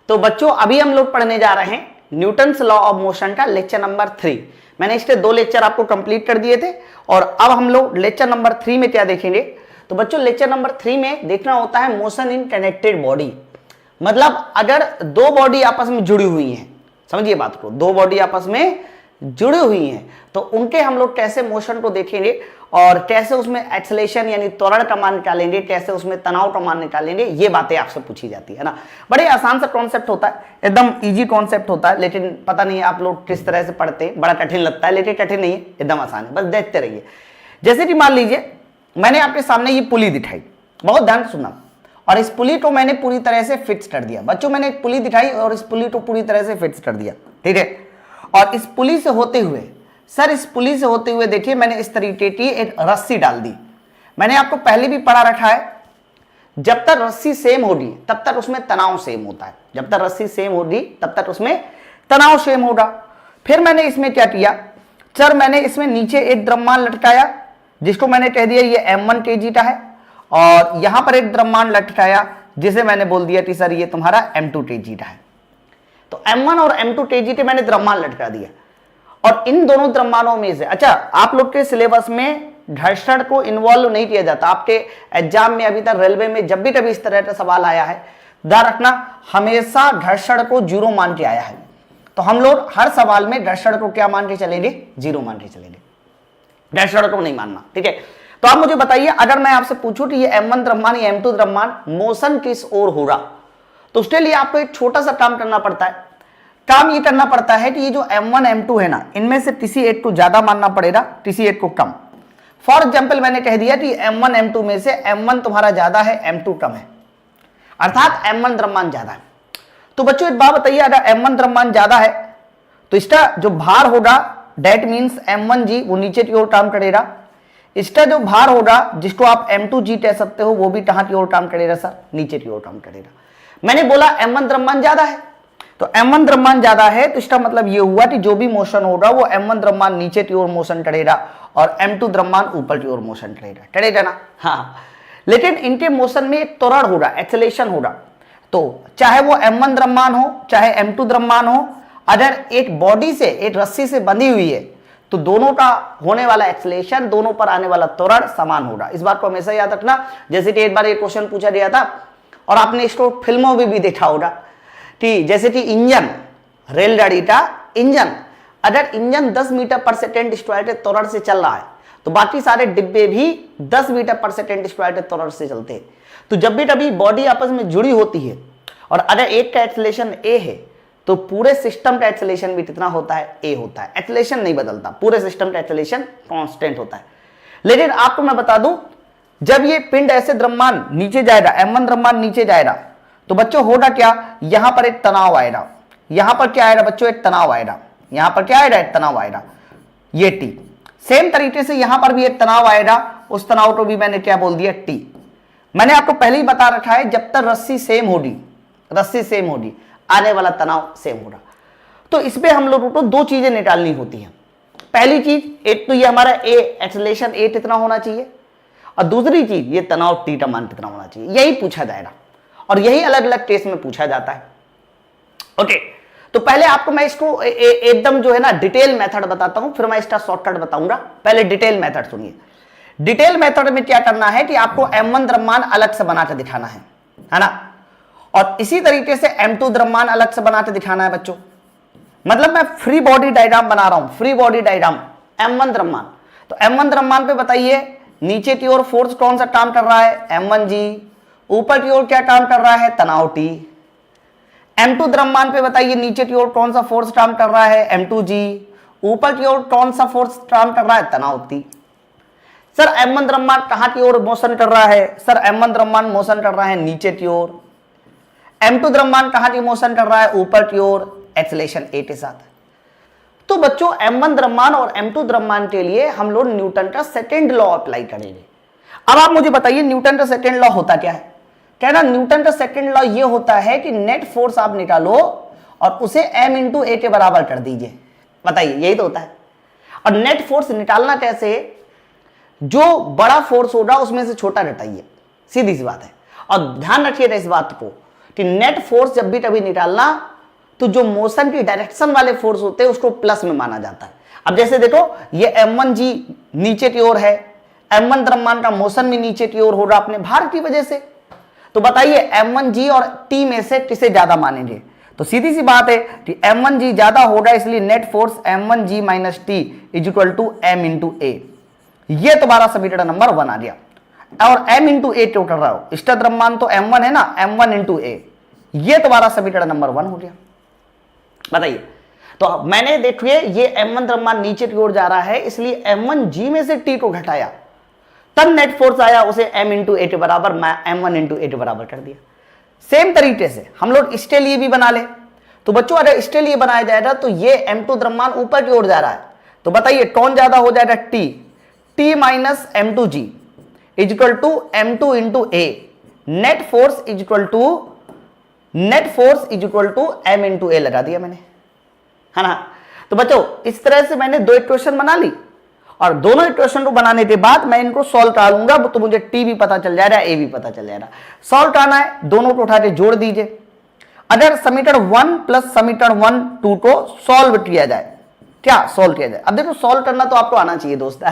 तो बच्चों अभी हम लोग पढ़ने जा रहे हैं न्यूटन्स लॉ ऑफ मोशन का लेक्चर नंबर 3। मैंने इसके 2 लेक्चर आपको कंप्लीट कर दिए थे और अब हम लोग लेक्चर नंबर 3 में क्या देखेंगे। तो बच्चों लेक्चर नंबर 3 में देखना होता है मोशन इन कनेक्टेड बॉडी, मतलब अगर 2 बॉडी आपस में जुड़ी हुई हैं, समझिए बात को, 2 बॉडी आपस में जुड़ी हुई हैं तो उनके हम लोग कैसे मोशन को देखेंगे और कैसे उसमें एक्सेलेरेशन यानी त्वरण का मान निकालेंगे, कैसे उसमें तनाव का मान निकालेंगे, ये बातें आपसे पूछी जाती है ना। बड़े आसान सा कॉन्सेप्ट होता है, एकदम इजी कॉन्सेप्ट होता है, लेकिन पता नहीं आप लोग किस तरह से पढ़ते हैं, बड़ा कठिन लगता है, लेकिन कठिन नहीं है, एकदम आसान है, बस देखते रहिए। जैसे कि मान लीजिए मैंने आपके सामने ये पुली दिखाई, बहुत ध्यान से सुनना, और इस पुली को मैंने पूरी तरह से फिक्स कर दिया। बच्चों मैंने एक पुली दिखाई और इस पुली को पूरी तरह से फिक्स कर दिया, ठीक है। और इस पुली से होते हुए, सर इस पुली से होते हुए देखिए मैंने इस तरीके की एक रस्सी डाल दी। मैंने आपको पहले भी पढ़ा रखा है, जब तक रस्सी सेम होगी तब तक उसमें तनाव सेम होता है, जब तक रस्सी सेम होगी तब तक उसमें तनाव सेम होगा। फिर मैंने इसमें क्या किया, सर मैंने इसमें नीचे एक द्रव्यमान लटकाया जिसको मैंने कह दिया ये m1 kg का है, और यहां पर एक द्रव्यमान लटकाया जिसे मैंने बोल दिया कि सर ये तुम्हारा m2 kg का है। तो m1 और m2 kg के मैंने द्रव्यमान लटका दिया, और इन दोनों द्रव्यमानों में से, अच्छा आप लोग के सिलेबस में घर्षण को इन्वॉल्व नहीं किया जाता। आपके एग्जाम में अभी तक रेलवे में जब भी कभी इस तरह का सवाल आया है, ध्यान रखना हमेशा घर्षण को 0 मान के आया है। तो हम लोग हर सवाल में घर्षण को क्या मान के चलेंगे, 0 मान के चलेंगे, घर्षण को नहीं मानना, ठीक है। तो आप मुझे बताइए, अगर मैं आपसे पूछूं कि ये m1 द्रव्यमान या m2 द्रव्यमान मोशन किस ओर होगा, तो उसके लिए आपको एक छोटा सा काम करना पड़ता है। काम ये करना पड़ता है कि ये जो m1 m2 है ना, इनमें से किसी एक को ज्यादा मानना पड़ेगा, किसी एक को कम। फॉर एग्जाम्पल मैंने कह दिया कि m1 m2 में से m1 तुम्हारा ज्यादा है, m2 कम है, अर्थात m1 द्रव्यमान ज्यादा है। तो बच्चों एक बात बताइए, अगर m1 द्रव्यमान ज्यादा है तो इसका जो भार होगा डेट मीन्स m1g वो नीचे की ओर काम करेगा। इसका जो भार होगा जिसको आप m2g कह सकते हो वो भी कहां की ओर काम करेगा, सर नीचे की ओर काम करेगा। मैंने बोला m1 द्रव्यमान ज्यादा है, तो m1 द्रव्यमान ज्यादा है तो इसका मतलब ये हुआ कि जो भी मोशन होगा वो m1 द्रव्यमान नीचे की ओर मोशन करेगा और m2 द्रव्यमान ऊपर की ओर मोशन करेगा ना। हाँ, लेकिन इनके मोशन में एक त्वरण होगा, एक्सेलेरेशन होगा। तो चाहे वो m1 द्रव्यमान हो चाहे m2 द्रव्यमान हो, अगर एक बॉडी से एक रस्सी से बंधी हुई है तो दोनों का होने वाला एक्सेलेरेशन, दोनों पर आने वाला त्वरण समान होगा। इस बात को हमेशा याद रखना। जैसे कि एक बार एक क्वेश्चन पूछा गया था और आपने इसको फिल्मों में भी देखा होगा कि जैसे कि इंजन, रेलगाड़ी का इंजन, अगर इंजन 10 मीटर पर सेकेंड स्क्वायर के त्वरण से चल रहा है तो बाकी सारे डिब्बे भी 10 मीटर पर सेकेंड स्क्वायर के त्वरण से चलते हैं। तो जब भी कभी बॉडी आपस में जुड़ी होती है और अगर एक का एक्सेलेरेशन a है तो पूरे सिस्टम का एक्सेलेरेशन भी कितना होता है, a होता है। एक्सेलेरेशन नहीं बदलता, पूरे सिस्टम का एक्सेलेरेशन कांस्टेंट होता है। लेकिन आपको मैं बता दूं, जब ये पिंड ऐसे द्रव्यमान नीचे जाएगा, m1 द्रव्यमान नीचे जाएगा तो बच्चों होगा क्या, यहां पर एक तनाव आएगा, यहां पर क्या आएगा बच्चों, एक तनाव आएगा, यहां पर क्या आएगा, एक तनाव आएगा, ये t। सेम तरीके से यहां पर भी एक तनाव आएगा, उस तनाव को भी मैंने क्या बोल दिया, t। मैंने आपको पहले ही बता रखा है जब तक रस्सी सेम होगी, रस्सी सेम होगी, आने वाला तनाव सेम होगा। तो इसमें हम लोगों को 2 चीजें निकालनी होती हैं। पहली चीज, एक तो ये हमारा a एक्सेलेरेशन a कितना होना चाहिए, और दूसरी चीज ये तनाव t का मान कितना होना चाहिए। यही पूछा जाएगा और यही अलग अलग केस में पूछा जाता है। ओके, तो पहले आपको मैं इसको एकदम जो है ना डिटेल मेथड बताता हूं, फिर मैं इसका शॉर्टकट बताऊंगा। पहले डिटेल मेथड सुनिए। डिटेल मेथड में क्या करना है कि आपको m1 द्रव्यमान अलग से बनाकर दिखाना है ना, और इसी तरीके से m2 द्रव्यमान अलग से बनाकर दिखाना है बच्चों। मतलब मैं फ्री बॉडी डायग्राम बना रहा हूं, फ्री बॉडी डायग्राम m1 द्रव्यमान। तो m1 द्रव्यमान पे बताइए नीचे की ओर फोर्स कौन सा काम कर रहा है, m1g। ऊपर की ओर क्या काम कर रहा है, तनाव t। m2 द्रव्यमान पे बताइए नीचे की ओर कौन सा फोर्स काम कर रहा है, m2g। ऊपर की ओर कौन सा फोर्स काम कर रहा है, तनाव t। सर m1 द्रव्यमान कहां की ओर मोशन कर रहा है, सर m1 द्रव्यमान मोशन कर रहा है नीचे की ओर। m2 द्रव्यमान कहां की मोशन कर रहा है, ऊपर की ओर, एक्सेलेरेशन a के साथ। तो बच्चों m1 द्रव्यमान और m2 द्रव्यमान के लिए हम लोग न्यूटन का सेकेंड लॉ अप्लाई करेंगे। अब आप मुझे बताइए न्यूटन का सेकेंड लॉ होता क्या है। कहना न्यूटन का सेकेंड लॉ ये होता है कि नेट फोर्स आप निकालो और उसे m इंटू a के बराबर कर दीजिए। बताइए, यही तो होता है। और नेट फोर्स निकालना कैसे, जो बड़ा फोर्स होगा उसमें से छोटा घटाइए, सीधी सी बात है। और ध्यान रखिएगा इस बात को कि नेट फोर्स जब भी कभी निकालना तो जो मोशन की डायरेक्शन वाले फोर्स होते हैं उसको प्लस में माना जाता है। अब जैसे देखो ये m1g नीचे की ओर है, m1 द्रव्यमान का मोशन भी नीचे की ओर हो रहा अपने भार की वजह से, तो बताइए m1g और t में से किसे ज्यादा मानेंगे? तो सीधी सी बात है कि m1g ज्यादा होगा, इसलिए net force m1g minus T is equal to m into a. ये तुम्हारा समीकरण नंबर 1 आ गया। और m इंटू ए क्यों कर रहा हो? इसका द्रव्यमान तो m1 है ना, m1 इंटू ए, ये तुम्हारा समीकरण नंबर 1 हो गया। बताइए, तो मैंने देखिए ये m1 द्रव्यमान नीचे की ओर जा रहा है, इसलिए m1g में से t को घटाया, तब नेट फोर्स आया, उसे m इंटू ए के बराबर, मैं m1 इंटू ए के बराबर कर दिया। सेम तरीके से हम लोग इसके लिए भी बना ले। तो बच्चों अगर इसके लिए बनाया जाएगा तो ये m2 द्रव्यमान ऊपर की ओर जा रहा है, तो बताइए कौन ज्यादा हो जाएगा? t minus m2g is equal to m2 into a. Net force is equal to m into a लगा दिया मैंने, है ना। तो बच्चों इस तरह से मैंने दो इक्वेशन बना ली, और दोनों इक्वेशन को बनाने के बाद मैं इनको सॉल्व करा लूंगा, तो मुझे टी भी पता चल जाएगा, ए भी पता चल जाएगा। सॉल्व कराना है, दोनों को उठा के जोड़ दीजिए। अगर समीकरण 1 प्लस समीकरण 1 2 को सॉल्व किया जाए, क्या सॉल्व किया जाए? अब देखो सॉल्व करना तो आपको आना चाहिए दोस्त।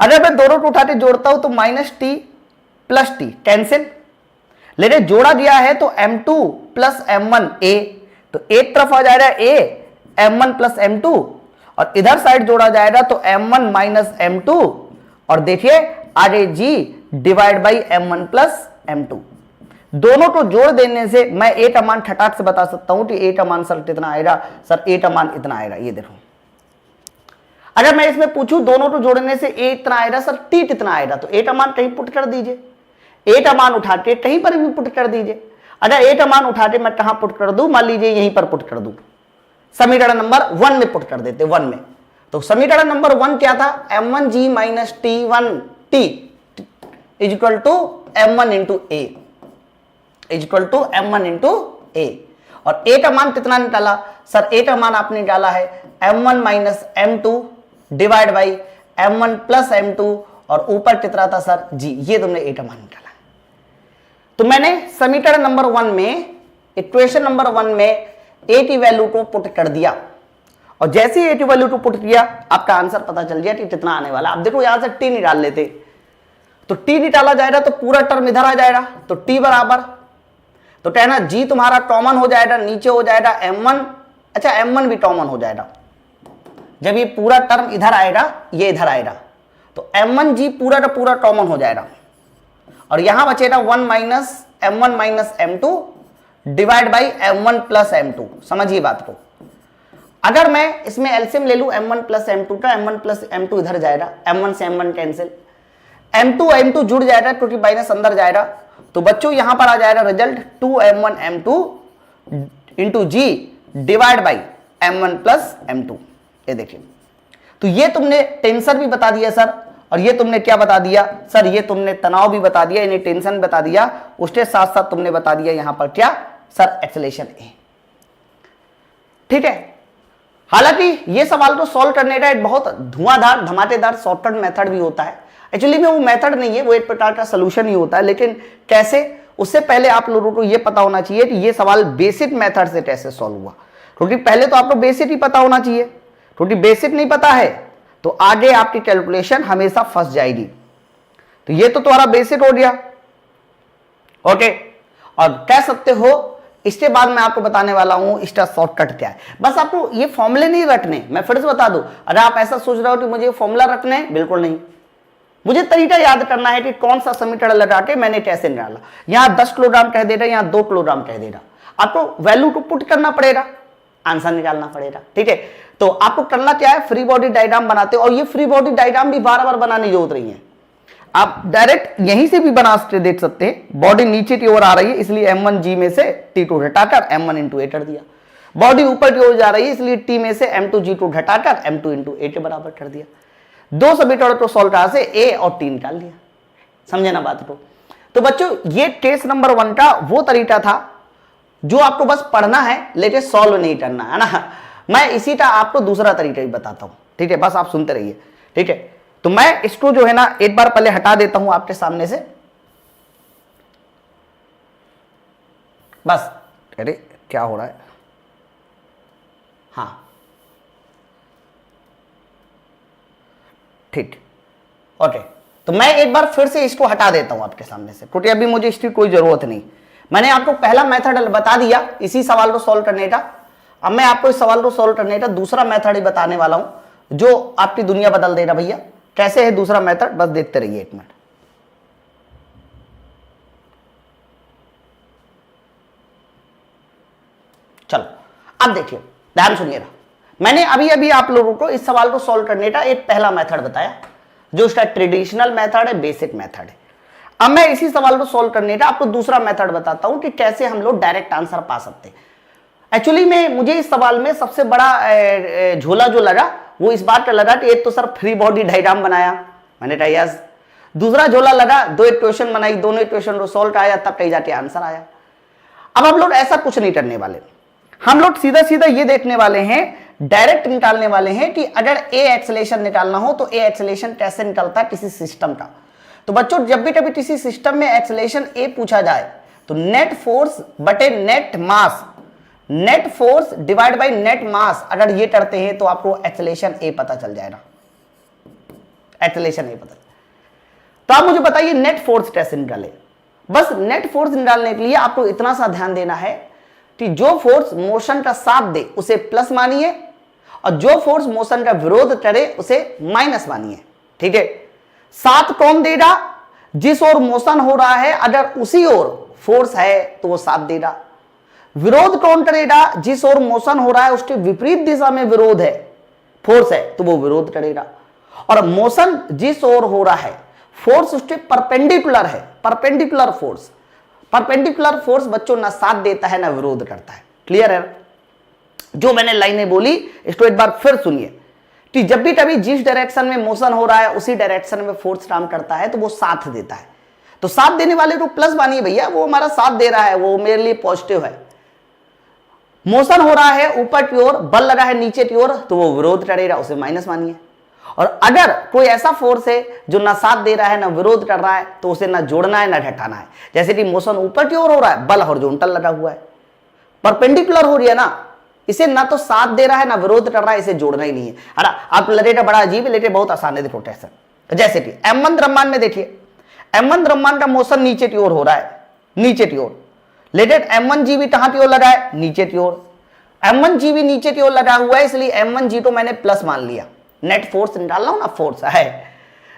अगर मैं दोनों को उठा के जोड़ता हूं तो minus T plus T cancel, लेकिन जोड़ा दिया है तो m2 प्लस m1 a, तो एक तरफ आ जाएगा a m1 प्लस m2, और इधर साइड जोड़ा जाएगा तो m1 माइनस m2, और देखिए आगे g divide by m1 plus m2। दोनों को जोड़ देने से मैं ए का मान ठटाक से बता सकता हूं कि ए का मान सर कितना आएगा, सर ए का मान इतना आएगा। ये देखो, अगर मैं इसमें पूछूं दोनों को जोड़ने से ए इतना आएगा, सर टी कितना आएगा, तो ए का मान कहीं पुट कर दीजिए, ए का मान उठा के कहीं पर भी पुट कर दीजिए। अगर ए का मान उठा के मैं कहां पुट कर दूं? मान लीजिए यहीं पर पुट कर दूं, समीकरण नंबर 1 में पुट कर देते, 1 में। तो समीकरण नंबर 1 क्या था? m1g minus t1t is equal to m1 into a, is equal to m1 into a. और ए का मान कितना निकाला? सर ए का मान आपने निकाला है m1 minus m2 divide by m1 plus m2, और ऊपर कितना था सर? जी, ये तुमने ए का मान निकाला। तो मैंने समीकरण नंबर 1 में, इक्वेशन नंबर 1 में ए की वैल्यू को पुट कर दिया, और जैसे ही ए की वैल्यू को पुट किया आपका आंसर पता चल गया कि कितना आने वाला। अब देखो यहां से टी निकाल लेते, तो टी निकाला जाएगा तो पूरा टर्म इधर आ जाएगा, तो टी बराबर, तो कहना जी तुम्हारा कॉमन हो जाएगा, नीचे हो जाएगा m1, अच्छा m1 भी कॉमन हो जाएगा। जब ये पूरा टर्म इधर आएगा, ये इधर आएगा, तो m1g पूरा का पूरा कॉमन हो जाएगा, और यहां बचेगा 1 minus m1 minus m2 divide by m1 plus m2। समझिए बात को। अगर मैं इसमें एलसीएम ले लूं m1 प्लस m2 का, m1 प्लस m2 इधर जाएगा, m1 से m1 कैंसिल, m2 जुड़ जाएगा क्योंकि माइनस अंदर जाएगा, तो बच्चों यहां पर आ जाएगा result 2m1 m2 into g divide by m1 plus m2। ये देखिए, तो ये तुमने टेंशन भी बता दिया सर, और ये तुमने क्या बता दिया सर? ये तुमने तनाव भी बता दिया, यानी टेंशन बता दिया, उसके साथ साथ तुमने बता दिया यहां पर क्या सर? एक्सेलेरेशन ए। ठीक है। हालांकि ये सवाल को सॉल्व करने का एक बहुत धुआंधार धमाकेदार शॉर्टकट मेथड भी होता है। एक्चुअली में वो मेथड नहीं है, वो एक प्रकार का सोल्यूशन ही होता है, लेकिन कैसे, उससे पहले आप लोगों को ये पता होना चाहिए कि ये सवाल बेसिक मेथड से कैसे सॉल्व हुआ, क्योंकि पहले तो आपको बेसिक ही पता होना चाहिए, क्योंकि बेसिक नहीं पता है तो आगे आपकी कैलकुलेशन हमेशा फंस जाएगी। तो ये तो तुम्हारा बेसिक हो गया, ओके। और कह सकते हो इसके बाद मैं आपको बताने वाला हूं इसका शॉर्टकट क्या है। बस आपको ये फॉर्मूले नहीं रटने, मैं फिर से बता दूं, अगर आप ऐसा सोच रहे हो कि मुझे फॉर्मूला रटने हैं, बिल्कुल नहीं। मुझे तरीका याद करना है कि कौन सा समीकरण लगा के मैंने कैसे निकाला। यहां 10 किलोग्राम कह दे रहा, यहां 2 किलोग्राम कह दे रहा, आपको वैल्यू को पुट करना पड़ेगा, आंसर निकालना पड़ेगा। ठीक है, तो आपको करना क्या है? फ्री बॉडी डायग्राम बनाते हो, और ये फ्री बॉडी डायग्राम भी बार बार बनाने की जरूरत नहीं है, आप डायरेक्ट यहीं से भी बना देख सकते हैं। बॉडी नीचे की ओर आ रही है, इसलिए m1g में से t को घटाकर m1 इंटू ए कर दिया। बॉडी ऊपर की ओर जा रही है, इसलिए t में से m2g को घटाकर m2 इंटू ए के बराबर कर दिया। दो समीकरण को सॉल्व करा से a और t निकाल लिया। समझे ना बात को? तो बच्चों ये टेस्ट नंबर 1 का वो तरीका था जो आपको बस पढ़ना है, लेकिन सॉल्व नहीं करना है ना। मैं इसी का आपको दूसरा तरीका भी बताता हूं, ठीक है, बस आप सुनते रहिए। ठीक है, तो मैं इसको जो है ना एक बार पहले हटा देता हूं आपके सामने से। बस। अरे क्या हो रहा है, हाँ ठीक, ओके। तो मैं एक बार फिर से इसको हटा देता हूं आपके सामने से, क्योंकि अभी मुझे इसकी कोई जरूरत नहीं। मैंने आपको पहला मेथड बता दिया इसी सवाल को सॉल्व करने का। अब मैं आपको इस सवाल को सॉल्व करने का दूसरा मेथड ही बताने वाला हूं जो आपकी दुनिया बदल देगा भैया। कैसे है दूसरा मेथड, बस देखते रहिए एक मिनट। चलो अब देखिए, ध्यान सुनिएगा। मैंने अभी अभी आप लोगों को इस सवाल को सॉल्व करने का एक पहला मेथड बताया जो उसका ट्रेडिशनल मेथड है, बेसिक मेथड है। अब मैं इसी सवाल को सॉल्व करने का आपको दूसरा मेथड बताता हूं कि कैसे हम लोग डायरेक्ट आंसर पा सकते हैं। एक्चुअली में मुझे इस सवाल में सबसे बड़ा झोला जो लगा वो इस बात का लगा कि एक तो सर फ्री बॉडी डायग्राम बनाया मैंने कहा, दूसरा झोला लगा दो इक्वेशन बनाई, दोनों इक्वेशन को सॉल्व आया, तब कहीं जाके आंसर आया। अब हम लोग ऐसा कुछ नहीं करने वाले, हम लोग सीधा सीधा ये देखने वाले हैं, डायरेक्ट निकालने वाले हैं कि अगर ए एक्सेलेरेशन निकालना हो तो ए एक्सेलेरेशन कैसे निकलता है किसी सिस्टम का। तो बच्चों जब भी कभी किसी सिस्टम में एक्सेलेरेशन ए पूछा जाए तो नेट फोर्स बटे net mass, net force divide by net mass अगर ये करते हैं तो आपको एक्सेलेरेशन ए पता चल जाएगा, एक्सेलेरेशन ए पता। तो आप मुझे बताइए नेट फोर्स कैसे निकाले। बस नेट फोर्स निकालने के लिए आपको इतना सा ध्यान देना है कि जो फोर्स मोशन का साथ दे उसे प्लस मानिए और जो फोर्स मोशन का विरोध करे उसे माइनस मानिए। ठीक है, साथ कौन देगा, जिस ओर मोशन हो रहा है अगर उसी ओर फोर्स है तो वो साथ देगा। विरोध कौन करेगा, जिस ओर मोशन हो रहा है उसके विपरीत दिशा में विरोध है, फोर्स है तो वो विरोध करेगा। और मोशन जिस ओर हो रहा है फोर्स उसके परपेंडिकुलर है, परपेंडिकुलर फोर्स, परपेंडिकुलर फोर्स बच्चों ना साथ देता है ना विरोध करता है। क्लियर है? जो मैंने लाइनें बोली इसको एक बार फिर सुनिए कि जब भी कभी जिस डायरेक्शन में मोशन हो रहा है उसी डायरेक्शन में फोर्स काम करता है तो वो साथ देता है। तो साथ देने वाले को प्लस मानिए भैया, वो हमारा साथ दे रहा है, वो मेरे लिए पॉजिटिव है। मोशन हो रहा है ऊपर की ओर, बल लगा है नीचे की ओर तो वो विरोध करेगा, उसे माइनस मानिए। और अगर कोई ऐसा फोर्स है जो ना साथ दे रहा है ना विरोध कर रहा है तो उसे ना जोड़ना है ना घटाना है। जैसे कि मोशन ऊपर की ओर हो रहा है, बल हॉरिजॉन्टल लगा हुआ है, परपेंडिकुलर हो रही है ना, इसे ना तो साथ दे रहा है ना विरोध कर रहा है, इसे जोड़ना ही नहीं है। अरे आप लगेगा बड़ा अजीब, लेकिन बहुत आसान है प्रोटेक्शन। जैसे कि M1 द्रव्यमान में देखिए, M1 द्रव्यमान का मोशन नीचे की ओर हो रहा है, नीचे की ओर, लेकिन M1 जी भी कहां की ओर लगा है, नीचे की ओर। M1 जी भी नीचे की ओर लगा हुआ है, इसलिए M1 जी को मैंने प्लस मान लिया। नेट फोर्स निकाल रहा हूं ना, फोर्स है।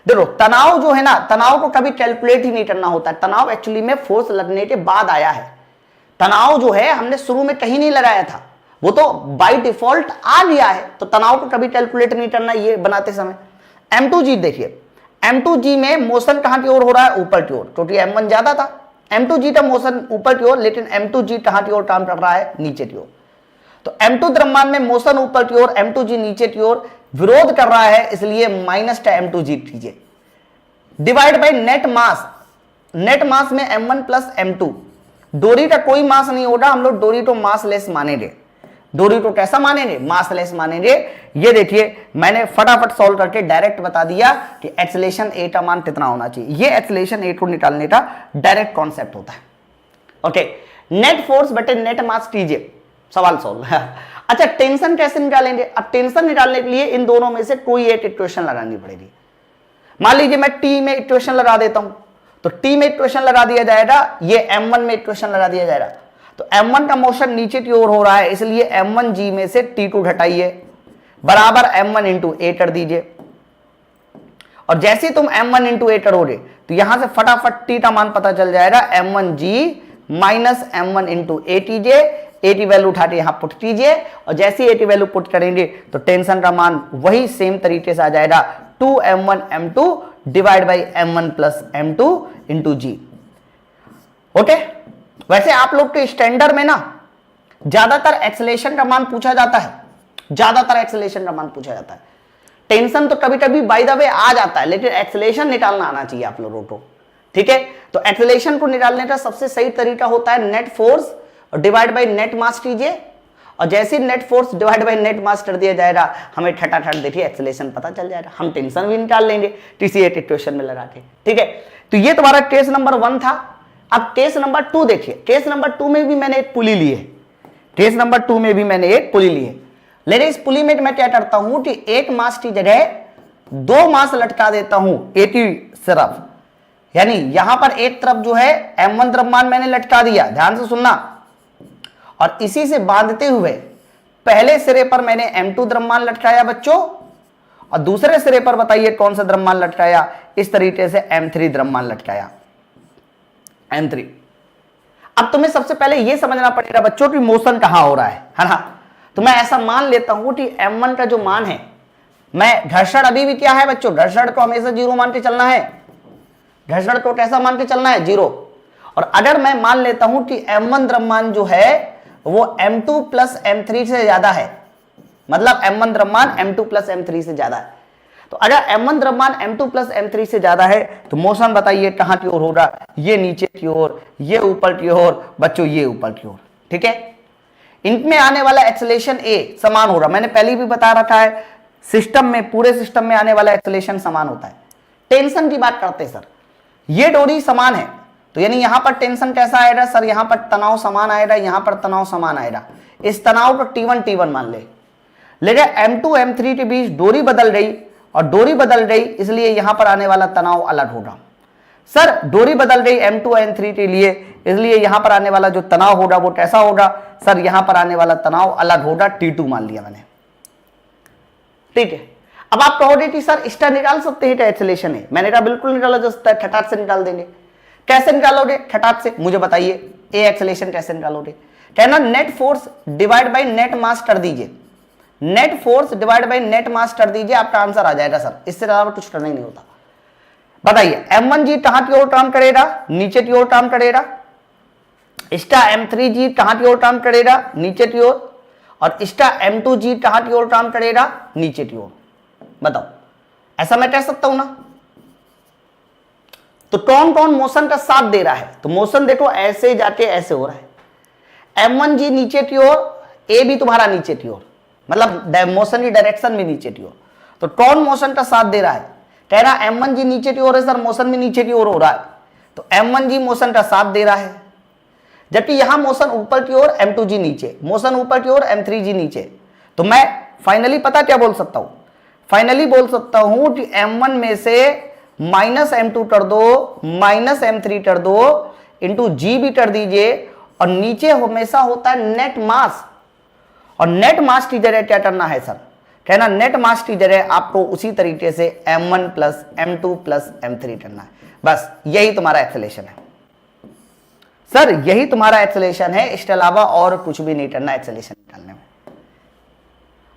देखो तनाव जो है ना, तनाव को कभी कैलकुलेट ही नहीं करना होता। तनाव एक्चुअली में फोर्स लगने के बाद आया है। तनाव जो है हमने शुरू में कहीं नहीं लगाया था, वो तो बाय डिफॉल्ट आ गया है। तो तनाव को कभी कैलकुलेट नहीं करना ये बनाते समय। M2G देखिए, M2G में मोशन कहां की ओर हो रहा है, ऊपर की ओर, क्योंकि M1 ज्यादा था। M2G का मोशन ऊपर की ओर, लेकिन M2G कहां की ओर काम कर रहा है, नीचे की ओर। तो M2 द्रव्यमान में मोशन ऊपर की ओर, M2G नीचे की ओर, विरोध कर रहा है, इसलिए माइनस का M2G कीजिए, divide by net mass. Net mass में M1 प्लस M2। डोरी का कोई मास नहीं होगा, हम लोग डोरी को मास लेस मानेंगे। डोरी को कैसा मानेंगे, मास लेस मानेंगे। ये देखिए मैंने फटाफट सॉल्व करके डायरेक्ट बता दिया कि एक्सेलेरेशन ए का मान कितना होना चाहिए। ये एक्सेलेरेशन ए को निकालने का डायरेक्ट कॉन्सेप्ट होता है। ओके, नेट फोर्स बटे नेट मास कीजिए, सवाल सॉल्व। अच्छा, टेंशन कैसे निकालेंगे? अब टेंशन निकालने के लिए इन दोनों में से कोई एक इक्वेशन लगानी पड़ेगी। मान लीजिए मैं टी में इक्वेशन लगा देता हूं, तो टी में इक्वेशन लगा दिया जाएगा, ये M1 में इक्वेशन लगा दिया जाएगा। तो M1 का मोशन नीचे की ओर हो रहा है, इसलिए M1G में से T को घटाइए, बराबर M1 इंटू ए कर दीजिए। और जैसे तुम M1 इंटू ए करोगे तो यहां से फटाफट T का मान पता चल जाएगा, M1G माइनस M1 इंटू ए कीजिए, ए की वैल्यू उठा के यहां पुट कीजिए। और जैसे ए की वैल्यू पुट करेंगे तो टेंशन का मान वही सेम तरीके से आ जाएगा, 2M1 M2 divide by M1 plus M2 into G। Okay, वैसे आप लोग के स्टैंडर्ड में ना ज्यादातर एक्सेलेरेशन का मान पूछा जाता है, ज्यादातर एक्सेलेरेशन का मान पूछा जाता है। टेंशन तो कभी कभी बाय द वे आ जाता है, लेकिन एक्सेलेरेशन निकालना आना चाहिए आप लोगों को। ठीक है, तो एक्सेलेरेशन को निकालने का सबसे सही तरीका होता है net force divide by net mass कीजिए। और जैसे net force divide by net mass कर दिया जाएगा, हमें ठटाठट देखिए एक्सेलेरेशन पता चल जाएगा। हम टेंशन भी निकाल लेंगे किसी एक इक्वेशन में लगा के। ठीक है, तो ये तुम्हारा केस नंबर 1 था। अब केस नंबर 2 देखिए, केस नंबर 2 में भी मैंने एक पुली ली है, केस नंबर 2 में भी मैंने एक पुली ली है। लेकिन इस पुली में मैं क्या करता हूं कि एक मास की जगह 2 मास लटका देता हूं एक ही तरफ, यानी यहां पर एक तरफ जो है m1 द्रव्यमान मैंने लटका दिया, ध्यान से सुनना, और इसी से बांधते हुए पहले सिरे पर मैंने m2 द्रव्यमान लटकाया बच्चों, और दूसरे सिरे पर बताइए कौन सा द्रव्यमान लटकाया, इस तरीके से m3 द्रव्यमान लटकाया, m3। अब तुम्हें सबसे पहले यह समझना पड़ेगा बच्चों कि मोशन कहां हो रहा है ना। तो मैं ऐसा मान लेता हूं कि m1 का जो मान है, मैं घर्षण अभी भी क्या है बच्चों, घर्षण को हमेशा 0 मान के चलना है, घर्षण को कैसा मान के चलना है, 0। और अगर मैं मान लेता हूं कि m1 द्रव्यमान जो है वो m2 प्लस m3 से ज्यादा है, मतलब m1 द्रव्यमान m2 प्लस m3 से ज्यादा है, तो अगर m1 द्रव्यमान m2 प्लस m3 से ज्यादा है तो मोशन बताइए कहां की ओर होगा, ये नीचे की ओर, ये ऊपर की ओर बच्चों, ये ऊपर की ओर, ठीक है। इनमें आने वाला एक्सेलरेशन a समान होगा, मैंने पहले भी बता रखा है, सिस्टम में, पूरे सिस्टम में आने वाला एक्सेलरेशन समान होता है। टेंशन की बात करते हैं सर, ये डोरी समान है तो यानी यहां पर टेंशन कैसा आएगा सर, यहां पर तनाव समान आएगा, यहां पर तनाव समान आएगा, इस तनाव को T1 मान ले। लेकिन m2 m3 के बीच डोरी बदल रही, और डोरी बदल रही इसलिए यहां पर आने वाला तनाव अलग होगा। सर डोरी बदल रही m2 m3 के लिए, इसलिए यहां पर आने वाला जो तनाव होगा वो कैसा होगा सर, यहां पर आने वाला तनाव अलग होगा, T2 मान लिया मैंने, ठीक है। अब आप कहोगे कि सर इसका निकाल सकते हैं क्या एक्सेलरेशन है, मैंने कहा बिल्कुल निकाला जा सकता है, खटाट से निकाल देंगे। कैसे निकालोगे खटाट से, मुझे बताइए ए एक्सेलरेशन कैसे निकालोगे। कहना net force divide by net mass कर दीजिए, net force divide by net mass कर दीजिए, आपका आंसर आ जाएगा सर, इससे ज्यादा कुछ करना ही नहीं होता। बताइए m1g कहां की ओर काम करेगा, नीचे की ओर काम करेगा, इसका m3g कहां की ओर काम करेगा, नीचे की ओर, और इसका m2g कहां की ओर काम करेगा, नीचे की ओर। बताओ ऐसा मैं कह सकता हूं ना। तो कौन कौन मोशन का साथ दे रहा है, तो मोशन देखो ऐसे जाके ऐसे हो रहा है, m1g नीचे की ओर, a भी तुम्हारा नीचे की ओर, मतलब मोशन की डायरेक्शन भी नीचे की ओर। तो कौन मोशन का साथ दे रहा है, कह रहा m1g नीचे की ओर है सर, मोशन भी नीचे की ओर हो रहा है, तो m1g मोशन का साथ दे रहा है, जबकि यहां मोशन ऊपर की ओर m2g नीचे, मोशन ऊपर की ओर m3g नीचे। तो मैं फाइनली पता क्या बोल सकता हूं, फाइनली बोल सकता हूं कि m1 में से माइनस m2 कर दो, माइनस m3 कर दो, इंटू g भी कर दीजिए, और नीचे हमेशा होता है नेट मास, और नेट मास की जगह क्या करना है सर, कहना नेट मास की जगह आपको उसी तरीके से m1 plus m2 plus m3 करना है, बस यही तुम्हारा एक्सेलरेशन है सर, यही तुम्हारा एक्सेलरेशन है, इसके अलावा और कुछ भी नहीं करना एक्सेलरेशन निकालने में।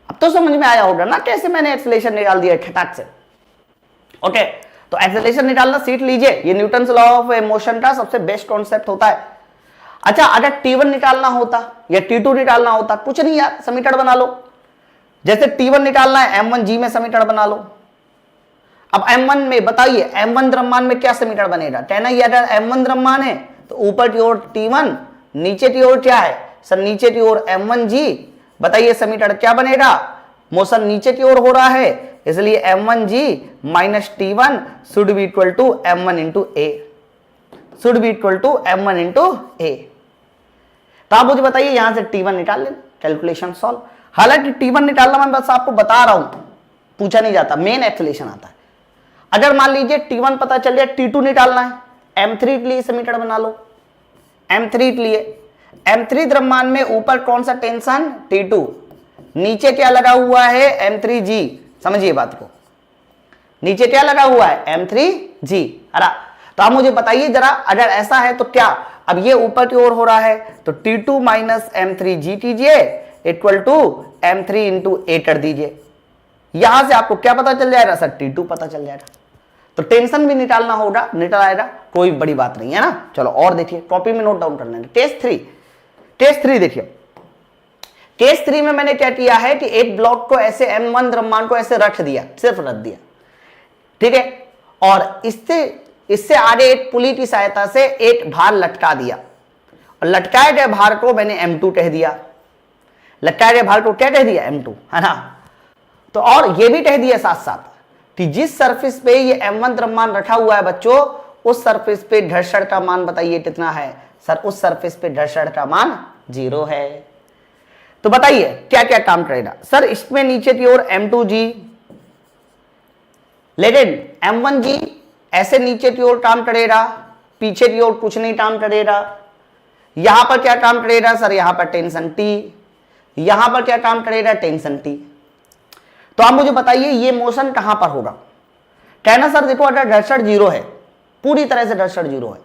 अब तो समझ में आया होगा ना कैसे मैंने एक्सेलरेशन निकाल दिया खटाक से। ओके, तो एक्सेलरेशन निकालना सीख लीजिए, ये न्यूटन्स लॉ ऑफ मोशन का सबसे बेस्ट कॉन्सेप्ट होता है। अच्छा अगर T1 निकालना होता या T2 निकालना होता, कुछ नहीं यार, समीकरण बना लो, जैसे T1 निकालना है m1g में समीकरण बना लो। अब m1 में बताइए m1 द्रव्यमान में क्या समीकरण बनेगा, कहना ये अगर m1 द्रव्यमान है तो ऊपर की ओर T1, नीचे की ओर क्या है सर, नीचे की ओर m1g, बताइए समीकरण क्या बनेगा, मोशन नीचे की ओर हो रहा है इसलिए m1g minus T1 should be equal to m1 into a, should be equal to m1 into a. तो आप मुझे बताइए यहां से T1 निकाल लें, कैलकुलेशन सॉल्व। हालांकि T1 निकालना मैं बस आपको बता रहा हूं, पूछा नहीं जाता, मेन एक्सेलरेशन आता है। अगर मान लीजिए T1 पता चल जाए, T2 निकालना है, m3 के लिए समीकरण बना लो, m3 के लिए, m3 द्रव्यमान में ऊपर कौन सा टेंशन T2, नीचे क्या लगा हुआ है m3g, समझिए बात को, नीचे क्या लगा हुआ है m3g। अरे तो आप मुझे बताइए जरा, अगर ऐसा है तो क्या, अब ये ऊपर की ओर हो रहा है तो T2 माइनस m3g कीजिए इक्वल टू m3 इंटू ए कर दीजिए, यहां से आपको क्या पता चल जाएगा सर, T2 पता चल जाएगा। तो टेंशन भी निकालना होगा, निकल आएगा, कोई बड़ी बात नहीं है ना। चलो और देखिए, कॉपी में नोट डाउन कर लेंगे। केस 3 देखिए, केस 3 में मैंने क्या किया है कि एक ब्लॉक को ऐसे m1 द्रव्यमान को ऐसे रख दिया, सिर्फ रख दिया, ठीक है, और इससे आगे एक पुली की सहायता से एक भार लटका दिया, और लटकाए गए भार को मैंने m2 कह दिया, लटकाए गए भार को क्या कह दिया, m2, है ना। तो और ये भी कह दिया साथ साथ कि जिस सरफेस पे ये m1 द्रव्यमान रखा हुआ है बच्चों, उस सरफेस पे घर्षण का मान बताइए कितना है सर, उस सरफेस पे घर्षण का मान 0 है। तो बताइए क्या क्या काम करेगा सर, इसमें नीचे की ओर M2G, लेकिन M1G ऐसे नीचे की ओर काम करेगा, पीछे की ओर कुछ नहीं काम करेगा। यहां पर क्या काम करेगा सर, यहां पर टेंशन T, यहां पर क्या काम करेगा, टेंशन T। तो आप मुझे बताइए ये मोशन कहां पर होगा। कहना सर देखो अगर घर्षण 0 है, पूरी तरह से घर्षण 0 है,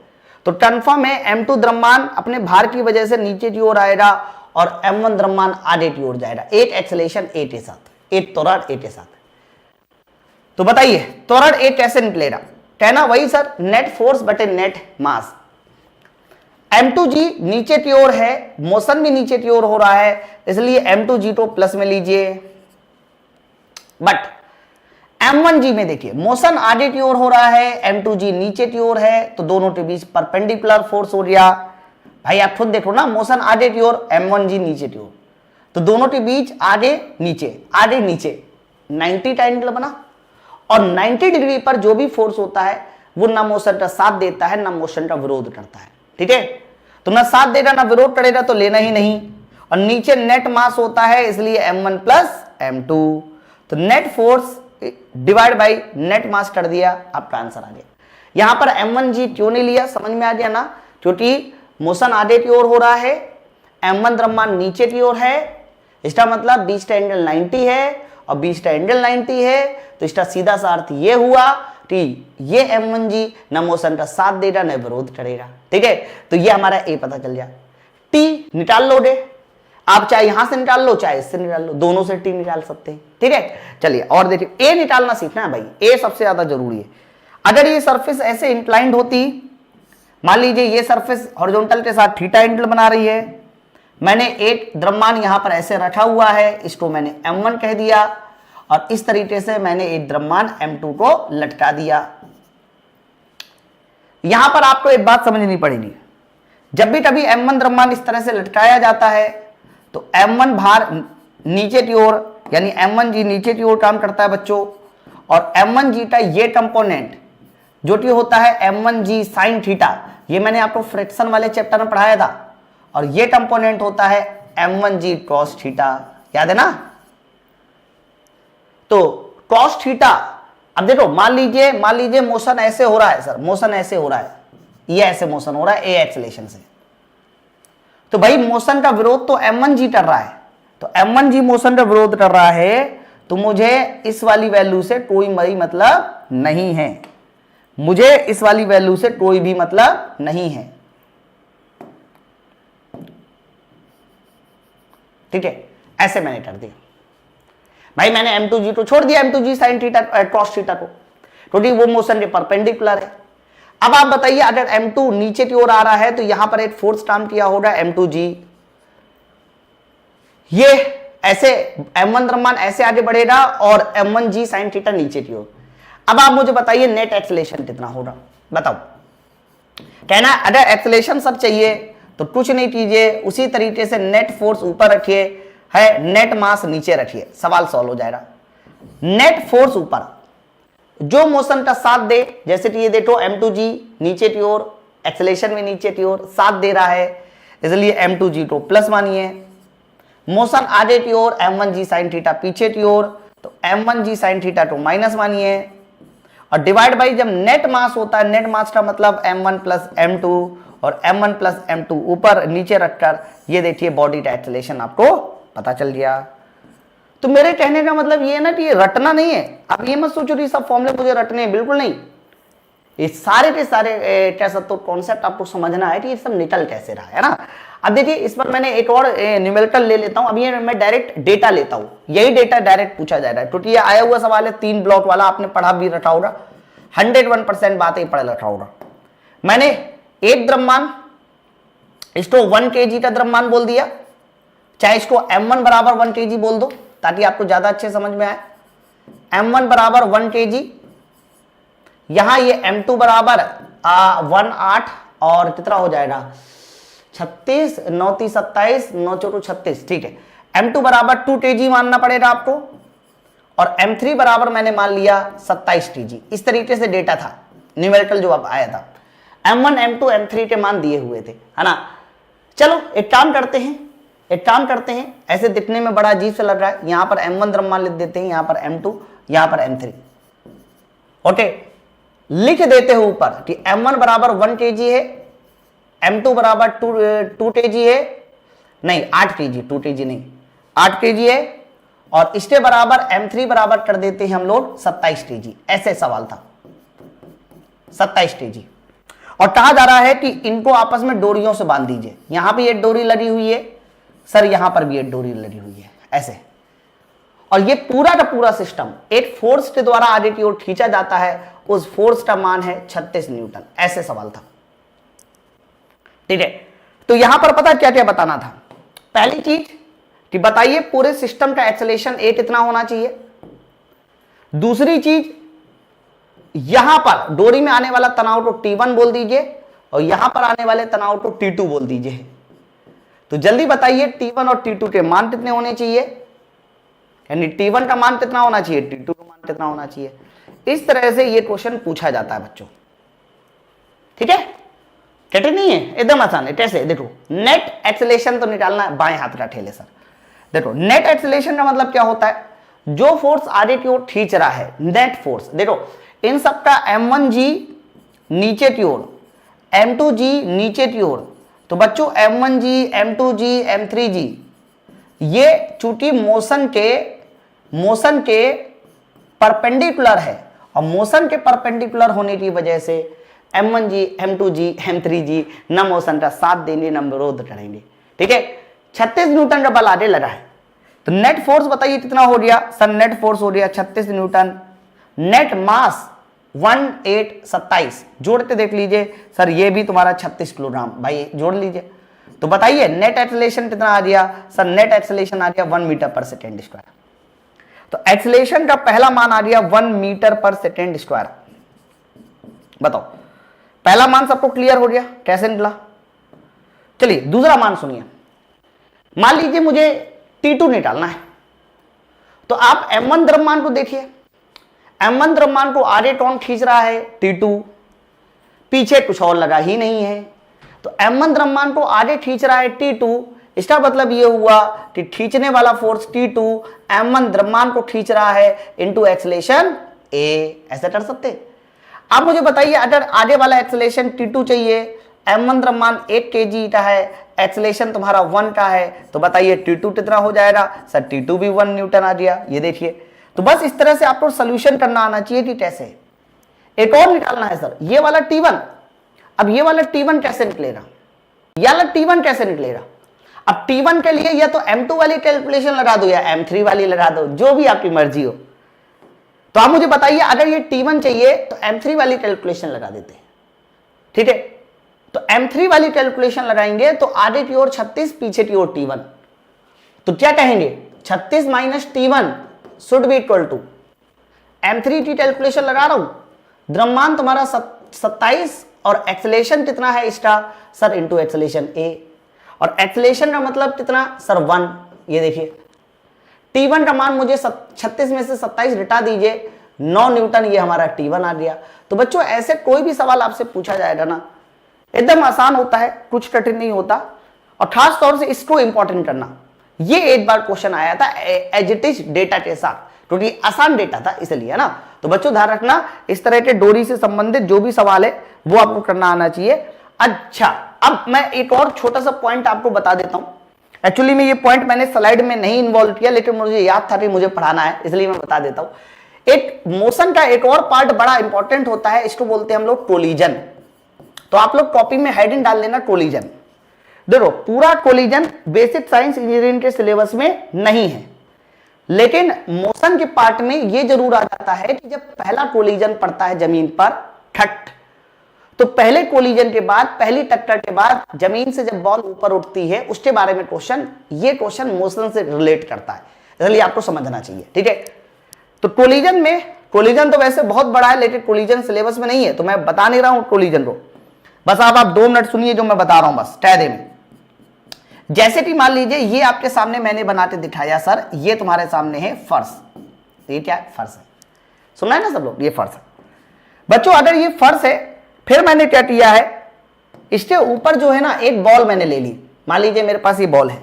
तो कन्फर्म है M2 द्रव्यमान अपने भार की वजह से नीचे की ओर आएगा और M1 द्रव्यमान आगे की ओर जाएगा, एक एक्सेलेरेशन A के साथ, एक त्वरण A के साथ। तो बताइए त्वरण A कैसे निकलेगा। कहना वही सर नेट फोर्स बटे नेट मास। M2G नीचे की ओर है, मोशन भी नीचे की ओर हो रहा है, इसलिए M2G को प्लस में लीजिए। बट M1G में देखिए मोशन आगे की ओर हो रहा है, M2G नीचे की ओर है, तो दोनों के बीच परपेंडिकुलर फोर्स हो गया। भाई आप खुद देखो ना, मोशन आगे की ओर, M1G नीचे की ओर, तो दोनों के बीच आगे नीचे 90 का एंगल बना। और 90 डिग्री पर जो भी फोर्स होता है वो ना मोशन का साथ देता है ना मोशन का विरोध करता है। ठीक है, तो ना साथ देगा ना विरोध करेगा, तो लेना ही नहीं। और नीचे नेट मास होता है, इसलिए M1 प्लस M2, तो net force divide by net mass कर दिया, आपका आंसर आ गया। यहां पर M1G क्यों नहीं लिया, समझ में आ गया ना, क्योंकि मोशन आगे की ओर हो रहा है, M1 द्रव्यमान नीचे की ओर है, इसका मतलब बीच का एंगल 90 है और बीच का एंगल 90 है, तो इसका सीधा सा अर्थ ये हुआ कि ये M1G न मोशन का साथ देगा न विरोध करेगा। ठीक है, तो ये हमारा ए पता चल गया। टी निकाल लो दे, आप चाहे यहां से निकाल लो चाहे इससे निकाल लो, दोनों से टी निकाल सकते हैं। ठीक है, चलिए और देखिए ए निकालना सीखना है भाई, ए सबसे ज्यादा जरूरी है। अगर ये सरफेस ऐसे इंक्लाइंड होती, मान लीजिए ये सरफेस हॉरिजॉन्टल के साथ थीटा एंगल बना रही है, मैंने एक द्रव्यमान यहां पर ऐसे रखा हुआ है, इसको मैंने M1 कह दिया, और इस तरीके से मैंने एक द्रव्यमान M2 को लटका दिया। यहां पर आपको एक बात समझनी पड़ेगी, जब भी कभी M1 द्रव्यमान इस तरह से लटकाया जाता है तो M1 भार नीचे की ओर, यानी M1G नीचे की ओर काम करता है बच्चों, और M1G का ये कंपोनेंट जो कि होता है M1G साइन थीटा, ये मैंने आपको फ्रैक्शन वाले चैप्टर में पढ़ाया था, और ये कंपोनेंट होता है M1G cos थीटा, याद है ना। तो cos थीटा, अब देखो मान लीजिए मोशन ऐसे हो रहा है सर, मोशन ऐसे हो रहा है, ये ऐसे मोशन हो रहा है ए एक्सेलेरेशन से, तो भाई मोशन का विरोध तो M1G कर रहा है, तो M1G मोशन का विरोध कर रहा है, तो मुझे इस वाली वैल्यू से कोई मतलब नहीं है, मुझे इस वाली वैल्यू से कोई भी मतलब नहीं है। ठीक है, ऐसे मैंने कर दिया भाई, मैंने M2G को छोड़ दिया, M2G sine theta cos theta को, क्योंकि वो मोशन के परपेंडिकुलर है। अब आप बताइए अगर M2 नीचे की ओर आ रहा है तो यहां पर एक फोर्स काम किया होगा M2G, ये ऐसे M1 द्रव्यमान ऐसे आगे बढ़ेगा और M1G साइन थीटा नीचे की ओर। अब आप मुझे बताइए नेट एक्सेलेरेशन कितना होगा, बताओ। कहना अगर एक्सेलेरेशन सब चाहिए तो कुछ नहीं कीजिए, उसी तरीके से नेट फोर्स ऊपर रखिए है, नेट मास नीचे रखिए, सवाल सॉल्व हो जाएगा। नेट फोर्स ऊपर, जो मोशन का साथ दे, जैसे कि ये देखो M2G नीचे की ओर, एक्सेलेरेशन में नीचे की ओर साथ दे रहा है, इसलिए M2G को प्लस मानिए। मोशन आगे की ओर M1G साइन थीटा पीछे की ओर, तो M1G साइन थीटा को माइनस मानिए, और डिवाइड बाई जब नेट मास होता है, नेट मास का मतलब M1 प्लस M2, और M1 प्लस M2 ऊपर नीचे रखकर ये देखिए बॉडी का एक्सेलेरेशन आपको पता चल गया। तो मेरे कहने का मतलब ये है ना कि ये रटना नहीं है, आप ये मत सोचो कि सब फॉर्मूले मुझे रटने हैं, बिल्कुल नहीं। ये सारे के सारे कह सकते हो कॉन्सेप्ट आपको समझना है कि ये सब निकल कैसे रहा है ना। अब देखिए इस पर मैंने एक और न्यूमेरिकल ले लेता हूं, अब ये मैं डायरेक्ट डेटा लेता हूं, यही डेटा डायरेक्ट पूछा जा रहा है, क्योंकि ये आया हुआ सवाल है 3 ब्लॉक वाला, आपने पढ़ा भी रखा होगा, 101% बात ही पढ़ रखा होगा। मैंने एक द्रव्यमान, इसको 1 kg का द्रव्यमान बोल दिया, चाहे इसको M1 बराबर 1 kg बोल दो ताकि आपको ज्यादा अच्छे समझ में आए। M1 बराबर 1 kg, यहां ये M2 बराबर 1/8 और कितना हो जाएगा 36, 9 3 27, 9 4 36, ठीक है। M2 बराबर 2 kg मानना पड़ेगा आपको, और M3 बराबर मैंने मान लिया 27 kg। इस तरीके से डेटा था न्यूमेरिकल जो अब आया था। M1 M2 M3 के मान दिए हुए थे, है ना। चलो एक काम करते हैं, ऐसे दिखने में बड़ा अजीब सा लग रहा है, यहां पर M1 द्रव्यमान लिख देते हैं, यहां पर M2, यहां पर M3। ओके, लिख देते हैं ऊपर कि M1 बराबर 1 kg है, M2 बराबर 2 kg है, नहीं 8 kg, 2 kg नहीं 8 kg है, और इसके बराबर M3 बराबर कर देते हैं हम लोग 27 kg। ऐसे सवाल था, 27 kg। और कहा जा रहा है कि इनको आपस में डोरियों से बांध दीजिए, यहां पे एक डोरी लगी हुई है सर, यहां पर भी एक डोरी लगी हुई है, ऐसे। और ये पूरा का पूरा सिस्टम एक फोर्स के द्वारा आगे की ओर खींचा जाता है, उस फोर्स का मान है 36 न्यूटन। ऐसे सवाल था, ठीक है। तो यहां पर पता क्या क्या बताना था। पहली चीज कि बताइए पूरे सिस्टम का एक्सेलरेशन ए कितना होना चाहिए। दूसरी चीज, यहां पर डोरी में आने वाला तनाव को T1 बोल दीजिए, और यहां पर आने वाले तनाव को T2 बोल दीजिए। तो जल्दी बताइए T1 और T2 के मान कितने होने चाहिए, यानी T1 का मान कितना होना चाहिए, T2 का मान कितना होना चाहिए। इस तरह से ये क्वेश्चन पूछा जाता है बच्चों, ठीक है। कठिन नहीं है, एकदम आसान है। कैसे, देखो नेट एक्सेलरेशन तो निकालना है, बाएं हाथ का ठेले सर। देखो नेट एक्सेलरेशन का मतलब क्या होता है, जो फोर्स आगे की ओर खींच रहा है, नेट फोर्स। देखो इन सबका M1G नीचे की ओर, M2G नीचे की ओर, तो बच्चों M1G M2G M3G ये चूंकि मोशन के परपेंडिकुलर है, और मोशन के परपेंडिकुलर होने की वजह से M1G M2G M3G न मोशन का साथ देंगे न विरोध करेंगे, ठीक है। 36 न्यूटन का बल आगे लगा है, तो नेट फोर्स बताइए कितना हो गया सर। नेट फोर्स हो गया 36 न्यूटन, नेट मास 1827, जोड़ के देख लीजिए सर, ये भी तुम्हारा 36 किलोग्राम, भाई जोड़ लीजिए। तो बताइए नेट एक्सेलरेशन कितना आ गया सर। नेट एक्सेलरेशन आ गया 1 मीटर पर सेकेंड स्क्वायर। तो एक्सेलरेशन का पहला मान आ गया 1 मीटर पर सेकेंड स्क्वायर। बताओ पहला मान सबको क्लियर हो गया, कैसे निकला। चलिए दूसरा मान सुनिए। मान लीजिए मुझे T2 निकालना है, तो आप M1 द्रव्यमान को देखिए, M1 द्रव्यमान को आगे कौन खींच रहा है, T2, पीछे कुछ और लगा ही नहीं है। तो M1 द्रव्यमान को आगे खींच रहा है T2, इसका मतलब ये हुआ कि खींचने वाला फोर्स T2 M1 द्रव्यमान को खींच रहा है इनटू एक्सेलरेशन A। ऐसे कर सकते। आप मुझे बताइए अगर आगे वाला एक्सेलरेशन T2 चाहिए, M1 द्रव्यमान 1 kg का है, एक्सेलरेशन तुम्हारा 1 का है, तो बताइए T2 कितना हो जाएगा सर। T2 भी 1 न्यूटन आ गया, ये देखिए। तो बस इस तरह से आपको सोल्यूशन करना आना चाहिए कि कैसे। एक और निकालना है सर, ये वाला T1। अब ये वाला T1 कैसे निकलेगा, ये वाला T1 कैसे निकलेगा। अब T1 के लिए या तो M2 वाली कैलकुलेशन लगा दो या M3 वाली लगा दो, जो भी आपकी मर्जी हो। तो आप मुझे बताइए अगर ये T1 चाहिए तो M3 वाली कैलकुलेशन लगा देते हैं, ठीक है। तो M3 वाली कैलकुलेशन लगाएंगे तो आगे की ओर 36, पीछे की ओर T1, तो क्या कहेंगे 36 minus T1 should be equal to M3 की कैलकुलेशन लगा रहा हूं, द्रव्यमान तुम्हारा 27 और एक्सेलरेशन कितना है इसका सर इनटू एक्सेलरेशन A, और एक्सेलरेशन का मतलब कितना सर 1। ये देखिए T1 का मान मुझे 36 में से 27 घटा दीजिए, 9 न्यूटन, ये हमारा T1 आ गया। तो बच्चों ऐसे कोई भी सवाल आपसे पूछा जाएगा ना, एकदम आसान होता है, कुछ कठिन नहीं होता। और खास तौर से इसको इंपॉर्टेंट करना, ये एक बार क्वेश्चन आया था एज इट इज डेटा के साथ, क्योंकि आसान डेटा था इसलिए, है ना। तो बच्चों ध्यान रखना, इस तरह के डोरी से संबंधित जो भी सवाल है वो आपको करना आना चाहिए। अच्छा, अब मैं एक और छोटा सा पॉइंट आपको बता देता हूं। एक्चुअली में ये पॉइंट मैंने स्लाइड में नहीं इन्वॉल्व किया, लेकिन मुझे याद था कि मुझे पढ़ाना है, इसलिए मैं बता देता हूं। एक मोशन का एक और पार्ट बड़ा इंपॉर्टेंट होता है, इसको बोलते हैं हम लोग कोलिजन। तो आप लोग कॉपी में हेडिंग डाल लेना कोलिजन। देखो पूरा कोलिजन बेसिक साइंस इंजीनियरिंग के सिलेबस में नहीं है, लेकिन मोशन के पार्ट में ये जरूर आ जाता है कि जब पहला कोलिजन पड़ता है जमीन पर ठट, तो पहले कोलिजन के बाद, पहली टक्कर के बाद जमीन से जब बॉल ऊपर उठती है उसके बारे में क्वेश्चन, ये क्वेश्चन मोशन से रिलेट करता है, इसलिए आपको समझना चाहिए, ठीक है। तो कोलिजन में, कोलिजन तो वैसे बहुत बड़ा है लेकिन कोलिजन सिलेबस में नहीं है, तो मैं बता नहीं रहा हूं कोलिजन को, बस आप 2 मिनट सुनिए जो मैं बता रहा हूं, बस टहरे में। जैसे कि मान लीजिए ये आपके सामने मैंने बनाते दिखाया सर, ये तुम्हारे सामने है फर्श, ये क्या है फर्श है, सुना है ना सब लोग, ये फर्श है। बच्चों अगर ये फर्श है फिर मैंने क्या किया है, इसके ऊपर जो है ना एक बॉल मैंने ले ली। मान लीजिए मेरे पास ये बॉल है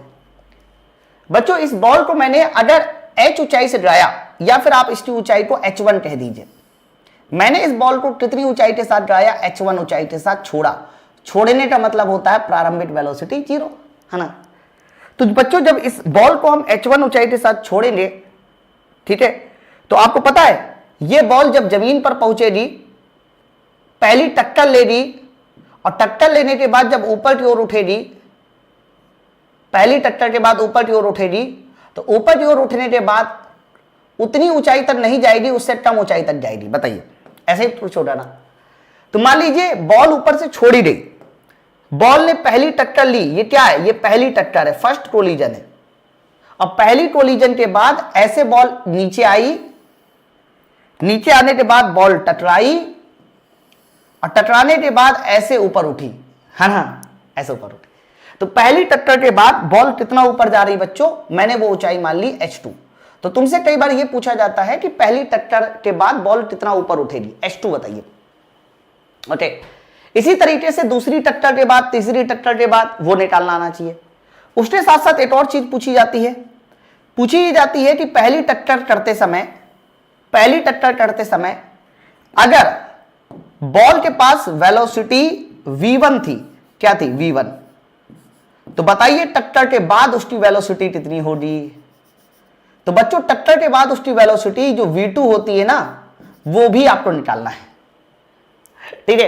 बच्चों, इस बॉल को मैंने अगर h ऊंचाई से गिराया या फिर आप इसकी ऊंचाई को h1 कह दीजिए। मैंने इस बॉल को कितनी ऊंचाई के साथ गिराया, h1 ऊंचाई के साथ छोड़ा। छोड़ने का मतलब होता है प्रारंभिक वेलोसिटी 0, है ना। तो बच्चों जब इस बॉल को हम h1 ऊंचाई के साथ छोड़ेंगे, ठीक है, तो आपको पता है ये बॉल जब जमीन पर पहुंचेगी पहली टक्कर लेगी, और टक्कर लेने के बाद जब ऊपर की ओर उठेगी, पहली टक्कर के बाद ऊपर की ओर उठेगी, तो ऊपर की ओर उठने के बाद उतनी ऊंचाई तक नहीं जाएगी, उससे कम ऊंचाई तक जाएगी। बताइए, ऐसे ही कुछ होगा ना। तो मान लीजिए बॉल ऊपर से छोड़ी गई, बॉल ने पहली टक्कर ली, ये क्या है, ये पहली टक्कर है, फर्स्ट कोलिजन है। और पहली कोलिजन के बाद ऐसे बॉल नीचे आई, नीचे आने के बाद बॉल टकराई, और टकराने के बाद ऐसे ऊपर उठी, है ना, ऐसे ऊपर उठी। तो पहली टक्कर के बाद बॉल कितना ऊपर जा रही बच्चों, मैंने वो ऊंचाई मान ली h2। तो तुमसे कई बार ये पूछा जाता है कि पहली टक्कर के बाद बॉल कितना ऊपर उठेगी, h2 बताइए। ओके, इसी तरीके से दूसरी टक्कर के बाद, तीसरी टक्कर के बाद वो निकालना आना चाहिए। उसके साथ साथ एक और चीज पूछी जाती है कि पहली टक्कर करते समय अगर बॉल के पास वेलोसिटी v1 थी, क्या थी, v1, तो बताइए टक्कर के बाद उसकी वेलोसिटी कितनी होगी। तो बच्चों टक्कर के बाद उसकी वेलोसिटी जो v2 होती है ना, वो भी आपको निकालना है, ठीक है।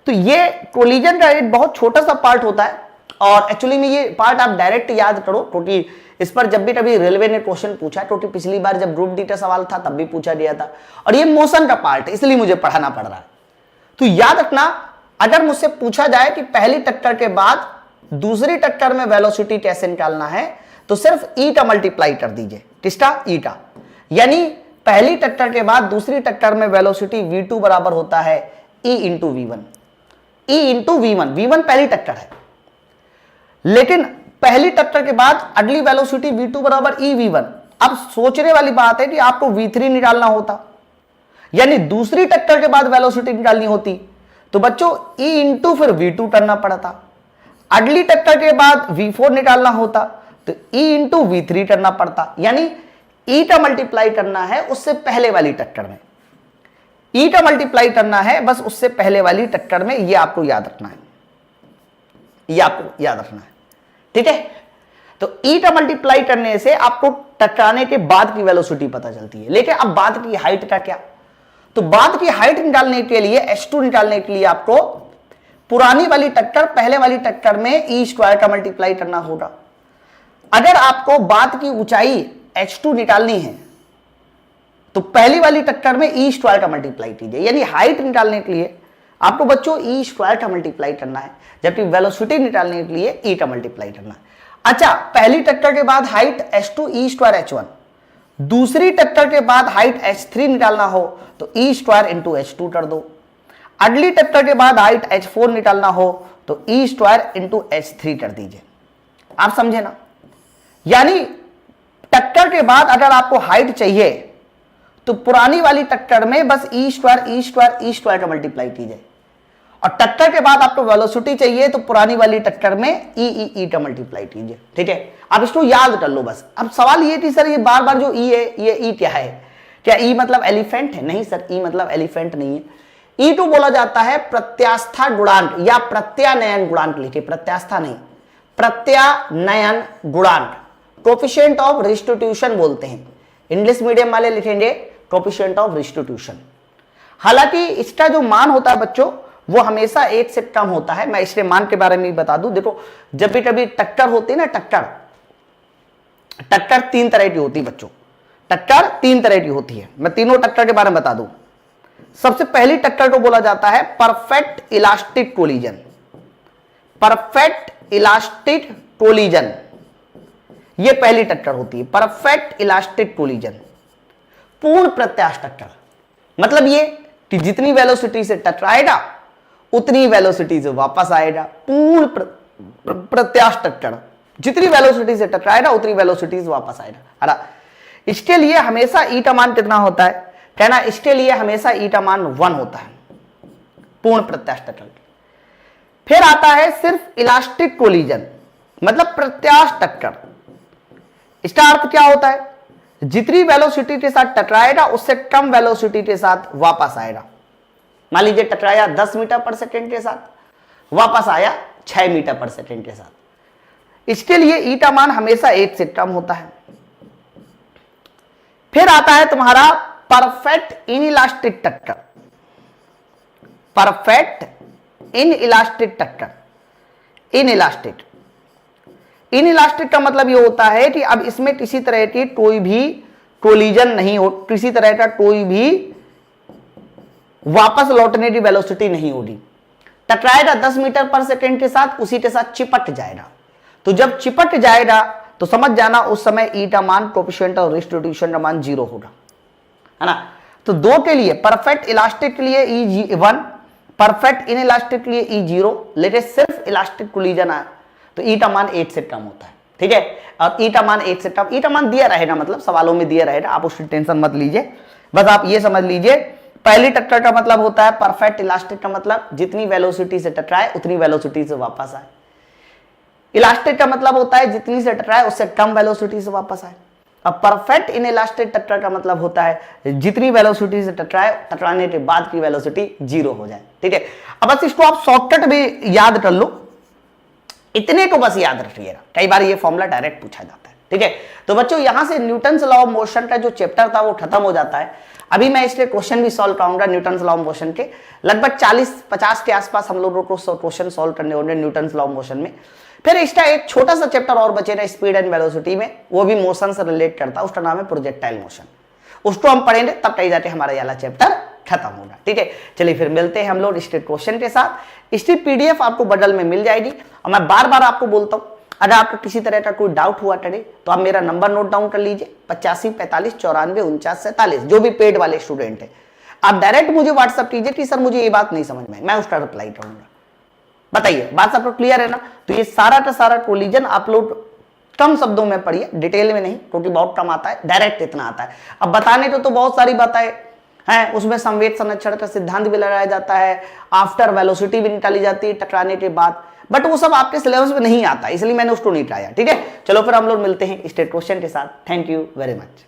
तो ये कोलिजन का एक बहुत छोटा सा पार्ट होता है, और एक्चुअली में ये पार्ट आप डायरेक्ट याद करो, क्योंकि इस पर जब भी कभी रेलवे ने क्वेश्चन पूछा, क्योंकि पिछली बार जब ग्रुप डी का सवाल था तब भी पूछा गया था, और ये मोशन का पार्ट है, इसलिए मुझे पढ़ाना पड़ रहा है। तो याद रखना, अगर मुझसे पूछा जाए कि पहली टक्कर के बाद दूसरी टक्कर में वेलोसिटी कैसे निकालना है, तो सिर्फ ई का मल्टीप्लाई कर दीजिए, किसका, ई का। यानी पहली टक्कर के बाद दूसरी टक्कर में वेलोसिटी v2 बराबर होता है e into v1। e into v1, v1 पहली टक्कर है, लेकिन पहली टक्कर के बाद अगली वेलोसिटी v2 बराबर e v1। अब सोचने वाली बात है कि आपको v3 निकालना होता, यानी दूसरी टक्कर के बाद वेलोसिटी निकालनी होती, तो बच्चों e इंटू फिर v2 करना पड़ता। अगली टक्कर के बाद v4 निकालना होता, तो e इंटू v3 करना पड़ता। यानी e का मल्टीप्लाई करना है उससे पहले वाली टक्कर में, e का मल्टीप्लाई करना है बस उससे पहले वाली टक्कर में। ये आपको याद रखना है, ठीक है। तो e का मल्टीप्लाई करने से आपको टकराने के बाद की वेलोसिटी पता चलती है। लेकिन अब बाद की हाइट का क्या, तो बाद की हाइट निकालने के लिए, h2 निकालने के लिए आपको पुरानी वाली टक्कर पहले वाली टक्कर में e स्क्वायर का मल्टीप्लाई करना होगा। अगर आपको बाद की ऊंचाई h2 निकालनी है तो पहली वाली टक्कर में e स्क्वायर का मल्टीप्लाई कीजिए, यानी हाइट निकालने के लिए आपको बच्चों e स्क्वायर का मल्टीप्लाई करना है, जबकि वेलोसिटी निकालने के लिए e का मल्टीप्लाई करना है। अच्छा, पहली टक्कर के बाद height h2 e square h1, दूसरी टक्कर के बाद हाइट h3 निकालना हो तो e स्क्वायर इंटू h2 कर दो। अगली टक्कर के बाद हाइट h4 निकालना हो तो e स्क्वायर इंटू h3 कर दीजिए। आप समझे ना, यानी टक्कर के बाद अगर आपको हाइट चाहिए तो पुरानी वाली टक्कर में बस e स्क्वायर का मल्टीप्लाई कीजिए, और टक्कर के बाद आपको वेलोसिटी चाहिए तो पुरानी वाली टक्कर में ई का मल्टीप्लाई कीजिए, ठीक है। आप इसको याद कर लो बस। अब सवाल ये थी सर ये बार बार जो ई है, ये ई क्या है, क्या ई मतलब एलिफेंट है? नहीं सर, ई मतलब एलिफेंट नहीं है। E2 बोला जाता है प्रत्यास्था गुणांक या प्रत्यानयन गुणांक, लिखिए प्रत्यास्था नहीं, प्रत्यानयन गुणांक, कोफिशिएंट ऑफ रिस्टिट्यूशन बोलते हैं। इंग्लिश मीडियम वाले लिखेंगे कोफिशिएंट ऑफ रिस्टिट्यूशन। हालांकि इसका जो मान होता है बच्चों वो हमेशा 1 से कम होता है। मैं इसके मान के बारे में भी बता दूं। देखो जब भी कभी टक्कर होती है ना, टक्कर 3 तरह की होती है बच्चों, टक्कर 3 तरह की होती है। मैं तीनों टक्कर के बारे में बता दूं। सबसे पहली टक्कर को बोला जाता है perfect elastic collision. Perfect elastic collision, ये पहली टक्कर होती है, परफेक्ट इलास्टिक कोलिजन। पूर्ण प्रत्यास्थ टक्कर मतलब ये कि जितनी वेलोसिटी से टकराएगा उतनी वेलोसिटी से वापस आएगा। पूर्ण प्रत्यास्थ टक्कर, जितनी वेलोसिटी से टकराएगा उतनी वेलोसिटी से वापस आएगा। अरे इसके लिए हमेशा ई का मान कितना होता है? कहना इसके लिए हमेशा ई का मान 1 होता है। पूर्ण प्रत्यास्थ टक्कर। फिर आता है सिर्फ इलास्टिक कोलिजन, मतलब प्रत्यास्थ टक्कर। इसका अर्थ क्या होता है? जितनी वेलोसिटी के साथ टकराएगा उससे कम वेलोसिटी के साथ वापस आएगा। मान लीजिए टकराया 10 मीटर पर सेकेंड के साथ, वापस आया 6 मीटर पर सेकेंड के साथ। इसके लिए ई का मान हमेशा 1 से कम होता है। फिर आता है तुम्हारा परफेक्ट इनइलास्टिक टक्कर। परफेक्ट इनइलास्टिक टक्कर। इनइलास्टिक का मतलब यह होता है कि अब इसमें किसी तरह की कोई भी कोलिजन नहीं हो, किसी तरह का कोई भी वापस लौटने की वेलोसिटी नहीं होगी। टकराएगा 10 मीटर पर सेकेंड के साथ, उसी के साथ चिपट जाएगा। तो जब चिपट जाएगा तो समझ जाना उस समय ई का मान, कोएफिशिएंट और डिस्ट्रीब्यूशन का मान 0 होगा, है ना। तो दो के लिए, परफेक्ट इलास्टिक के लिए E1, परफेक्ट इनइलास्टिक के लिए E0, लेकिन सिर्फ इलास्टिक कोलिजन आया तो ई का मान 8 से कम होता है, ठीक है। और ई का मान 8 से कम, ई का मान दिया रहेगा, मतलब सवालों में दिया रहेगा, आप उसकी टेंशन मत लीजिए। बस आप ये समझ लीजिए, पहली टक्कर का मतलब होता है परफेक्ट इलास्टिक का मतलब जितनी वेलोसिटी से टकराए उतनी वेलोसिटी से वापस आए। इलास्टिक का मतलब होता है जितनी से टकराए उससे कम वेलोसिटी से वापस आए। अब परफेक्ट इनइलास्टिक टक्कर का मतलब होता है जितनी वेलोसिटी से टकराए, टकराने के बाद की वेलोसिटी 0 हो जाए, ठीक है। अब बस इसको आप शॉर्टकट में याद कर लो, इतने को बस याद रखिएगा, कई बार ये फॉर्मूला डायरेक्ट पूछा जाता है, ठीक है। तो बच्चों यहां से न्यूटन्स लॉ ऑफ मोशन का जो चैप्टर था वो खत्म हो जाता है। अभी मैं इसके क्वेश्चन भी सॉल्व कराऊंगा न्यूटन्स लॉ ऑफ मोशन के, लगभग 40-50 के आसपास हम लोगों को क्वेश्चन सॉल्व करने होंगे न्यूटन्स लॉ ऑफ मोशन में। फिर इसका एक छोटा सा चैप्टर और बचेगा स्पीड एंड वेलोसिटी में, वो भी मोशन से रिलेट करता है, उसका नाम है प्रोजेक्टाइल मोशन। उसको हम पढ़ेंगे तब कहीं जाके हमारा वाला चैप्टर खत्म होगा, ठीक है। चलिए फिर मिलते हैं हम लोग इसके क्वेश्चन के साथ। इसकी पीडीएफ आपको बगल में मिल जाएगी। और मैं बार बार आपको बोलता हूं, अगर आपको किसी तरह का कोई डाउट हुआ करे तो आप मेरा नंबर नोट डाउन कर लीजिए, 85 45 94 49 47, जो भी पेड वाले स्टूडेंट है आप डायरेक्ट मुझे व्हाट्सअप कीजिए कि सर मुझे ये बात नहीं समझ में, मैं उसका रिप्लाई करूंगा। बताइए, बात सब क्लियर है ना। तो ये सारा का सारा कोलिजन आप लोग कम शब्दों में पढ़िए, डिटेल में नहीं, क्योंकि बहुत कम आता है, डायरेक्ट इतना आता है। अब बताने को तो बहुत सारी बातें हैं, उसमें संवेग संरक्षण का सिद्धांत भी लगाया जाता है, आफ्टर वेलोसिटी भी निकाली जाती है टकराने के बाद, बट वो सब आपके सिलेबस में नहीं आता, इसलिए मैंने उसको नहीं कराया, ठीक है। चलो फिर हम लोग मिलते हैं स्टेट क्वेश्चन के साथ। Thank you very much.